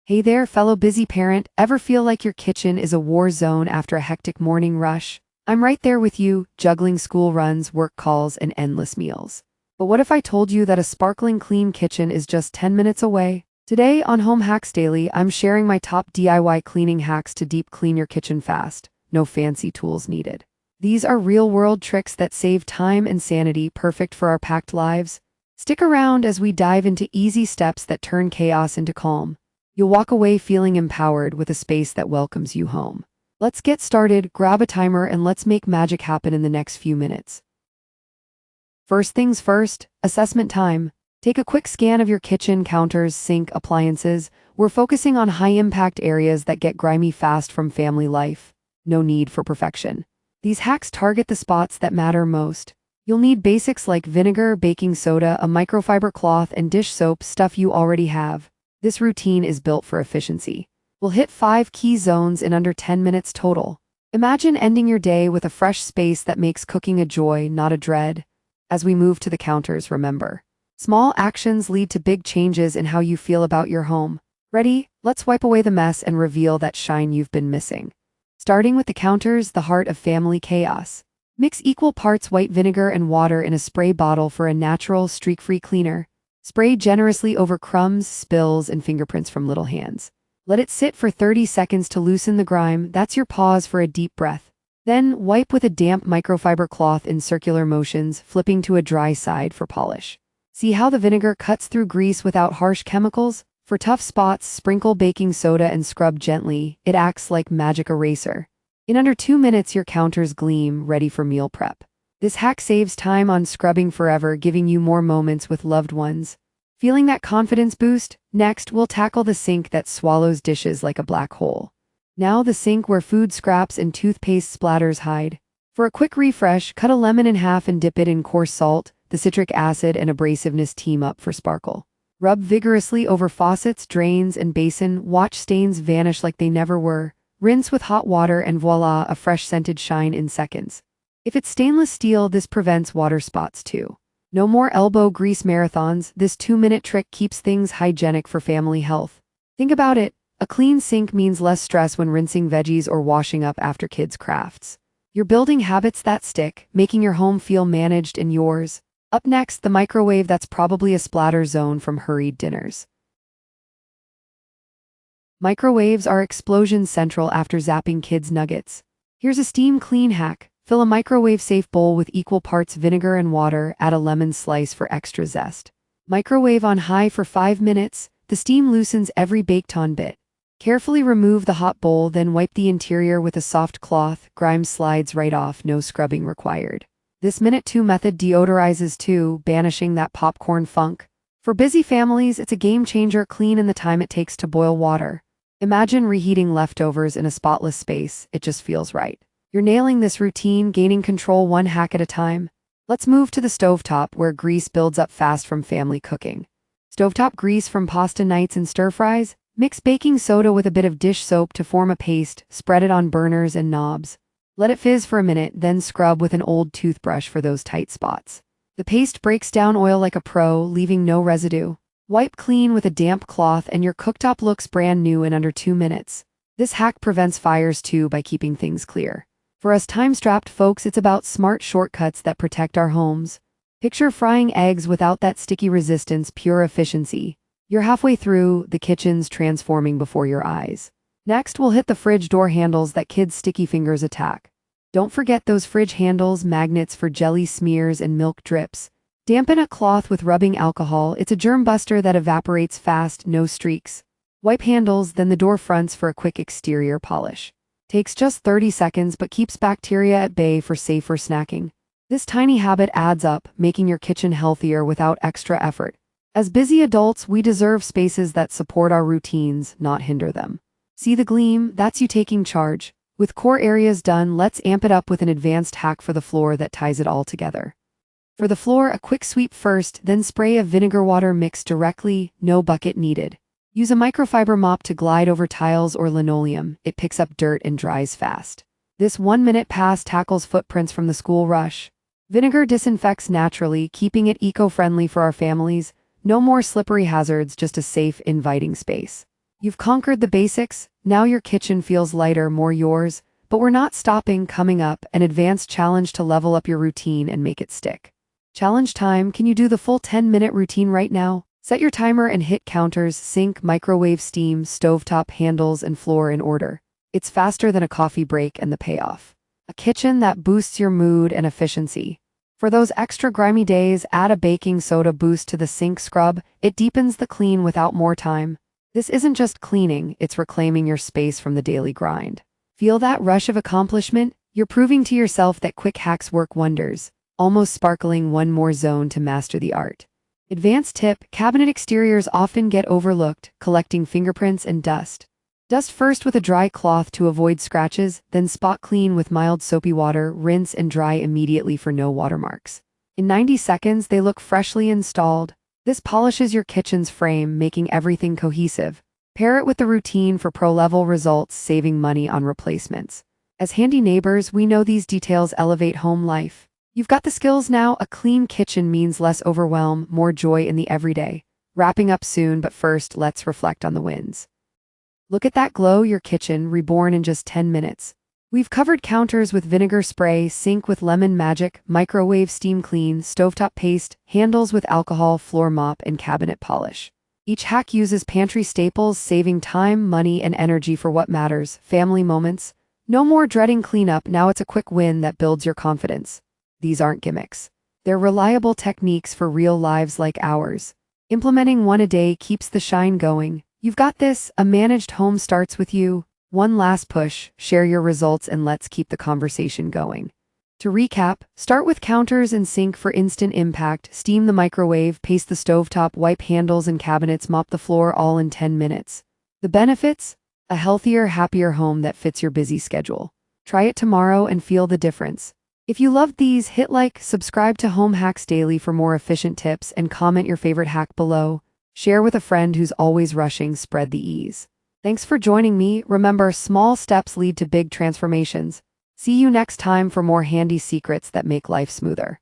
Hey there, fellow busy parent. Ever feel like your kitchen is a war zone after a hectic morning rush? I'm right there with you, juggling school runs, work calls, and endless meals. But what if I told you that a sparkling clean kitchen is just 10 minutes away? Today on Home Hacks Daily, I'm sharing my top DIY cleaning hacks to deep clean your kitchen fast. No fancy tools needed. These are real-world tricks that save time and sanity, perfect for our packed lives. Stick around as we dive into easy steps that turn chaos into calm. You'll walk away feeling empowered with a space that welcomes you home. Let's get started, grab a timer, and let's make magic happen in the next few minutes. First things first, assessment time. Take a quick scan of your kitchen, counters, sink, appliances. We're focusing on high-impact areas that get grimy fast from family life. No need for perfection. These hacks target the spots that matter most. You'll need basics like vinegar, baking soda, a microfiber cloth, and dish soap, stuff you already have. This routine is built for efficiency. We'll hit 5 key zones in under 10 minutes total. Imagine ending your day with a fresh space that makes cooking a joy, not a dread. As we move to the counters, remember, small actions lead to big changes in how you feel about your home. Ready? Let's wipe away the mess and reveal that shine you've been missing. Starting with the counters, the heart of family chaos. Mix equal parts white vinegar and water in a spray bottle for a natural, streak-free cleaner. Spray generously over crumbs, spills, and fingerprints from little hands. Let it sit for 30 seconds to loosen the grime. That's your pause for a deep breath. Then, wipe with a damp microfiber cloth in circular motions, flipping to a dry side for polish. See how the vinegar cuts through grease without harsh chemicals? For tough spots, sprinkle baking soda and scrub gently. It acts like magic eraser. In under 2 minutes, your counters gleam, ready for meal prep. This hack saves time on scrubbing forever, giving you more moments with loved ones. Feeling that confidence boost? Next, we'll tackle the sink that swallows dishes like a black hole. Now the sink where food scraps and toothpaste splatters hide. For a quick refresh, cut a lemon in half and dip it in coarse salt. The citric acid and abrasiveness team up for sparkle. Rub vigorously over faucets, drains, and basin. Watch stains vanish like they never were. Rinse with hot water and voila, a fresh scented shine in seconds. If it's stainless steel, this prevents water spots too. No more elbow grease marathons. This 2-minute trick keeps things hygienic for family health. Think about it. A clean sink means less stress when rinsing veggies or washing up after kids' crafts. You're building habits that stick, making your home feel managed and yours. Up next, the microwave that's probably a splatter zone from hurried dinners. Microwaves are explosion central after zapping kids' nuggets. Here's a steam clean hack. Fill a microwave-safe bowl with equal parts vinegar and water, add a lemon slice for extra zest. Microwave on high for 5 minutes. The steam loosens every baked-on bit. Carefully remove the hot bowl, then wipe the interior with a soft cloth. Grime slides right off, no scrubbing required. This minute 2 method deodorizes too, banishing that popcorn funk. For busy families, it's a game changer, clean in the time it takes to boil water. Imagine reheating leftovers in a spotless space. It just feels right. You're nailing this routine, gaining control one hack at a time. Let's move to the stovetop, where grease builds up fast from family cooking. Stovetop grease from pasta nights and stir-fries? Mix baking soda with a bit of dish soap to form a paste, spread it on burners and knobs. Let it fizz for a minute, then scrub with an old toothbrush for those tight spots. The paste breaks down oil like a pro, leaving no residue. Wipe clean with a damp cloth and your cooktop looks brand new in under 2 minutes. This hack prevents fires too by keeping things clear. For us time-strapped folks, it's about smart shortcuts that protect our homes. Picture frying eggs without that sticky resistance, pure efficiency. You're halfway through, the kitchen's transforming before your eyes. Next, we'll hit the fridge door handles that kids' sticky fingers attack. Don't forget those fridge handles, magnets for jelly smears and milk drips. Dampen a cloth with rubbing alcohol. It's a germ buster that evaporates fast, no streaks. Wipe handles, then the door fronts for a quick exterior polish. Takes just 30 seconds but keeps bacteria at bay for safer snacking. This tiny habit adds up, making your kitchen healthier without extra effort. As busy adults, we deserve spaces that support our routines, not hinder them. See the gleam? That's you taking charge. With core areas done, let's amp it up with an advanced hack for the floor that ties it all together. For the floor, a quick sweep first, then spray a vinegar water mix directly, no bucket needed. Use a microfiber mop to glide over tiles or linoleum. It picks up dirt and dries fast. This 1-minute pass tackles footprints from the school rush. Vinegar disinfects naturally, keeping it eco-friendly for our families. No more slippery hazards, just a safe, inviting space. You've conquered the basics, now your kitchen feels lighter, more yours, but we're not stopping. Coming up, an advanced challenge to level up your routine and make it stick. Challenge time, can you do the full 10-minute routine right now? Set your timer and hit counters, sink, microwave, steam, stovetop, handles, and floor in order. It's faster than a coffee break and the payoff. A kitchen that boosts your mood and efficiency. For those extra grimy days, add a baking soda boost to the sink scrub. It deepens the clean without more time. This isn't just cleaning, it's reclaiming your space from the daily grind. Feel that rush of accomplishment? You're proving to yourself that quick hacks work wonders, almost sparkling one more zone to master the art. Advanced tip, cabinet exteriors often get overlooked, collecting fingerprints and dust. Dust first with a dry cloth to avoid scratches, then spot clean with mild soapy water, rinse and dry immediately for no watermarks. In 90 seconds, they look freshly installed. This polishes your kitchen's frame, making everything cohesive. Pair it with the routine for pro-level results, saving money on replacements. As handy neighbors, we know these details elevate home life. You've got the skills now. A clean kitchen means less overwhelm, more joy in the everyday. Wrapping up soon, but first, let's reflect on the wins. Look at that glow, your kitchen, reborn in just 10 minutes. We've covered counters with vinegar spray, sink with lemon magic, microwave steam clean, stovetop paste, handles with alcohol, floor mop, and cabinet polish. Each hack uses pantry staples, saving time, money, and energy for what matters, family moments. No more dreading cleanup, now it's a quick win that builds your confidence. These aren't gimmicks. They're reliable techniques for real lives like ours. Implementing one a day keeps the shine going. You've got this. A managed home starts with you. One last push, share your results, and let's keep the conversation going. To recap, start with counters and sink for instant impact, steam the microwave, paste the stovetop, wipe handles and cabinets, mop the floor, all in 10 minutes. The benefits? A healthier, happier home that fits your busy schedule. Try it tomorrow and feel the difference. If you loved these, hit like, subscribe to Home Hacks Daily for more efficient tips, and comment your favorite hack below. Share with a friend who's always rushing, spread the ease. Thanks for joining me. Remember, small steps lead to big transformations. See you next time for more handy secrets that make life smoother.